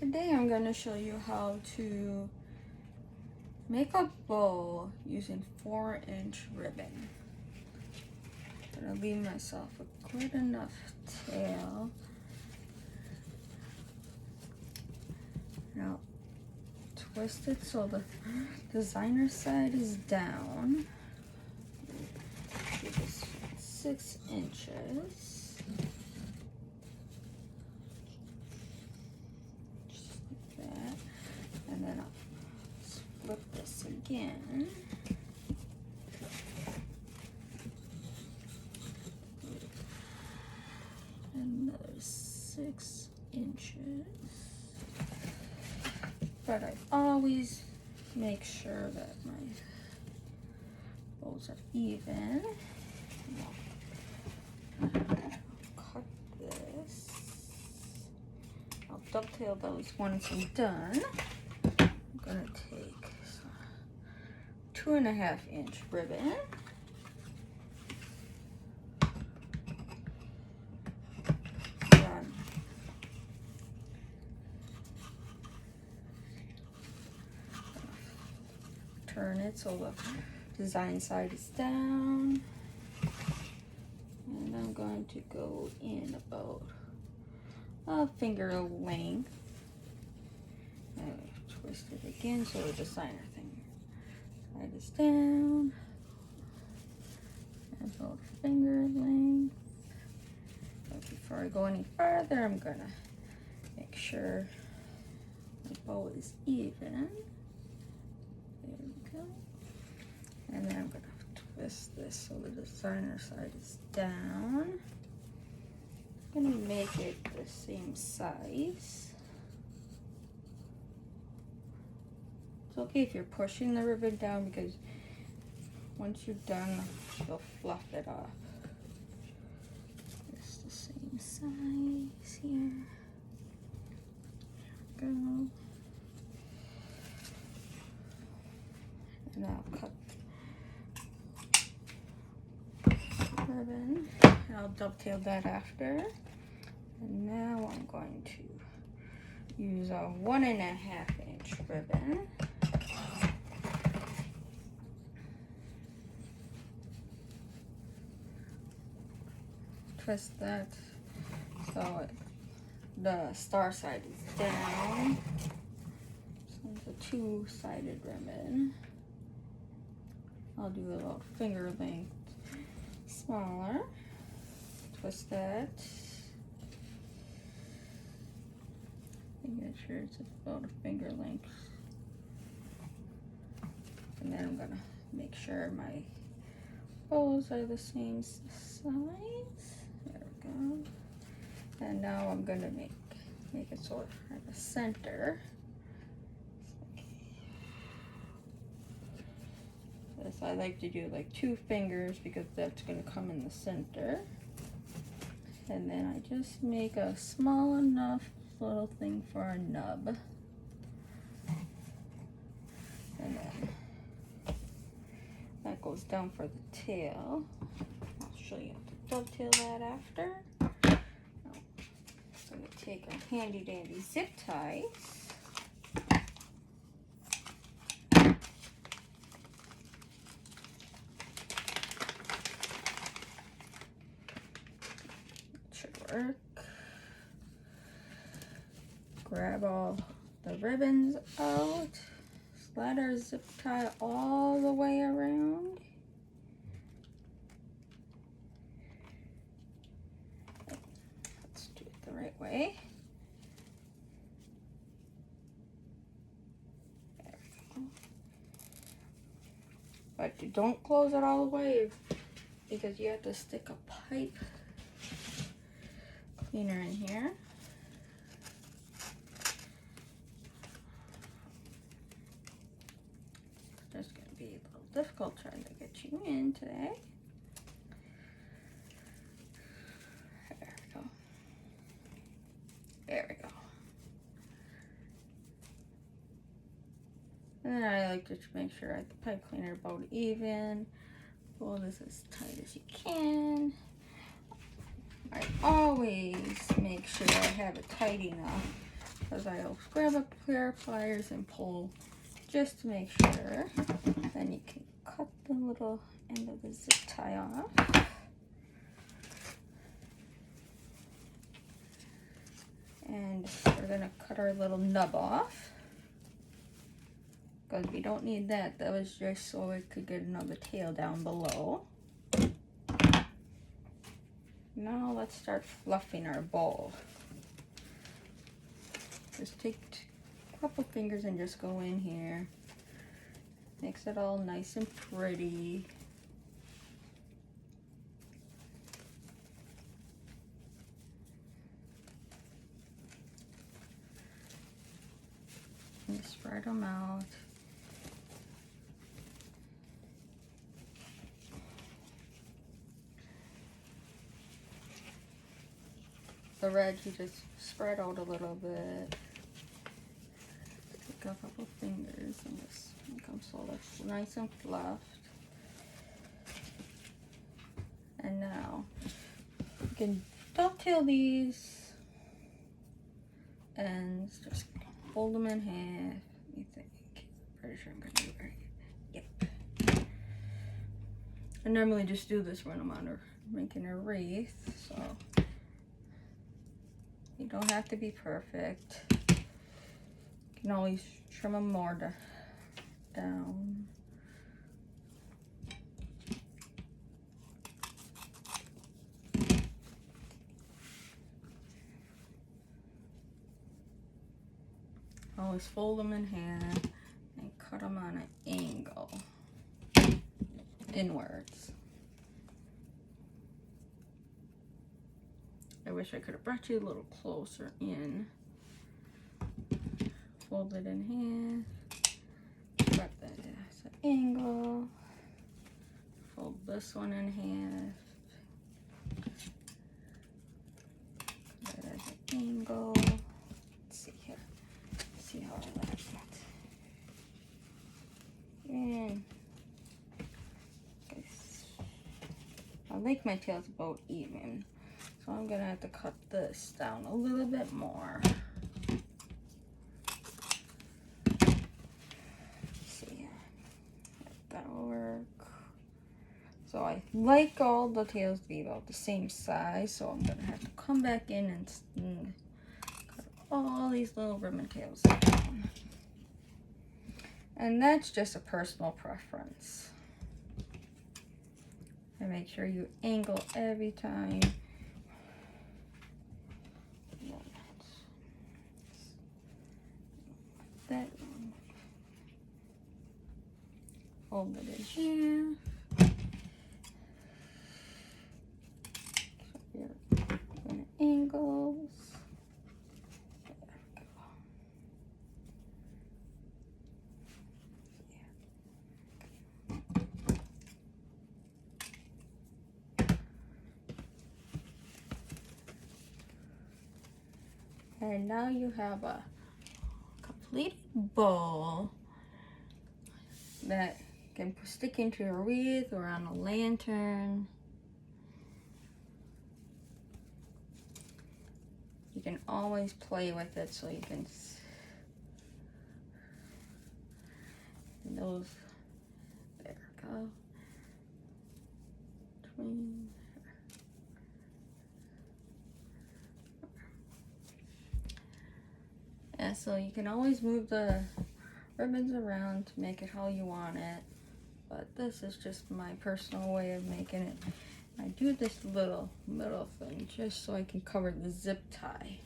Today I'm going to show you how to make a bow using 4-inch ribbon. I'm going to leave myself a good enough tail. Now twist it so the designer side is down. Give this 6 inches. And then I'll flip this again. Another 6 inches. But I always make sure that my bows are even. I'll cut this. I'll dovetail those once I'm done. I'm gonna take 2.5-inch ribbon. Turn it so the design side is down. And I'm going to go in about a finger length. Twist it again so the designer thing side is down. About finger length. But before I go any further, I'm gonna make sure the bow is even. There we go. And then I'm gonna twist this so the designer side is down. I'm gonna make it the same size. It's okay if you're pushing the ribbon down because once you're done, you'll fluff it off. It's the same size here. There we go. And I'll cut ribbon. And I'll dovetail that after. And now I'm going to use a 1.5-inch ribbon. Twist that so the star side is down. So it's a 2-sided ribbon. I'll do a little finger length smaller. Twist that. Make sure it's about a finger length. And then I'm gonna make sure my bows are the same size. There we go. And now I'm gonna make it sort of at the center. This I like to do like 2 fingers because that's gonna come in the center. And then I just make a small enough little thing for a nub. And then that goes down for the tail. I'll show you how to dovetail that after. I'm going to take a handy dandy zip tie. Should work. Grab all the ribbons out. Slide our zip tie all the way around. Let's do it the right way. There we go. But you don't close it all the way because you have to stick a pipe cleaner in here. It's going to be a little difficult trying to get you in today. There we go. There we go. And then I like to make sure I have the pipe cleaner about even. Pull this as tight as you can. I always make sure I have it tight enough because I always grab a pair of pliers and pull just to make sure. Then you can cut the little end of the zip tie off. And we're gonna cut our little nub off because we don't need that. That was just so we could get another tail down below. Now let's start fluffing our bowl. Just take a couple fingers and just go in here. Makes it all nice and pretty. And spread them out. The red you just spread out a little bit. Take a couple fingers and just make them so that's nice and fluffed. And now you can dovetail these and just fold them in half. Let me think. Pretty sure I'm gonna do it right. Yep. I normally just do this when I'm making a wreath, so you don't have to be perfect. You can always trim them more down. Always fold them in half and cut them on an angle inwards. I wish I could have brought you a little closer in. Fold it in half, cut that as an angle, fold this one in half, cut that as an angle. Let's see here. See how I like that. And I like my tails about even, so I'm gonna have to cut this down a little bit more. See, that'll work. So I like all the tails to be about the same size, so I'm gonna have to come back in and cut all these little ribbon tails down. And that's just a personal preference. And make sure you angle every time. That one. Fold it in here. So your angles. There we go. And now you have a complete bowl that can stick into your wreath or on a lantern. You can always play with it, so you can, and those, there we go, between. Yeah, so you can always move the ribbons around to make it how you want it, but this is just my personal way of making it. I do this little middle thing just so I can cover the zip tie.